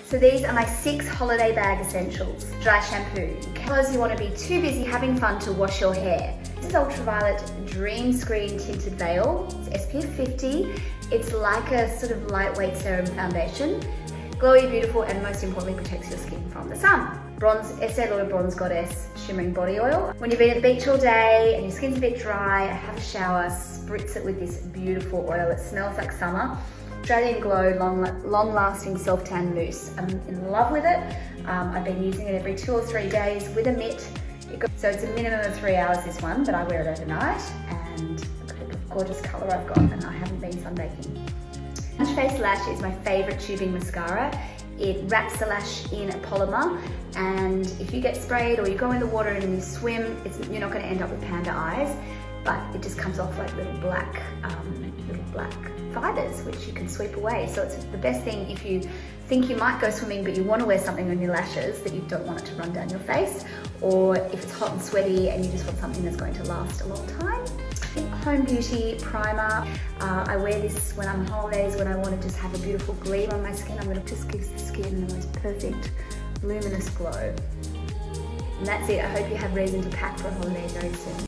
So these are my 6 holiday bag essentials. Dry shampoo, because you want to be too busy having fun to wash your hair. This is Ultraviolet Dream Screen Tinted Veil. It's SPF 50. It's like a sort of lightweight serum foundation. Glowy, beautiful, and most importantly protects your skin from the sun. Bronze, Estee Lauder Bronze Goddess Shimmering Body Oil. When you've been at the beach all day and your skin's a bit dry, have a shower, spritz it with this beautiful oil. It smells like summer. Australian Glow long-lasting self-tan mousse. I'm in love with it. I've been using it every 2 or 3 days with a mitt. So it's a minimum of 3 hours, this one, but I wear it overnight. And look at the gorgeous color I've got, and I haven't been sunbaking. Lash Face Lash is my favorite tubing mascara. It wraps the lash in a polymer, and if you get sprayed or you go in the water and you swim, you're not going to end up with panda eyes, but it just comes off like little black fibers, which you can sweep away. So it's the best thing if you think you might go swimming but you want to wear something on your lashes that you don't want it to run down your face, or if it's hot and sweaty and you just want something that's going to last a long time. Home Beauty Primer. I wear this when I'm on holidays, when I want to just have a beautiful gleam on my skin. I'm going to just give the skin the most perfect luminous glow. And that's it. I hope you have reason to pack for a holiday very soon.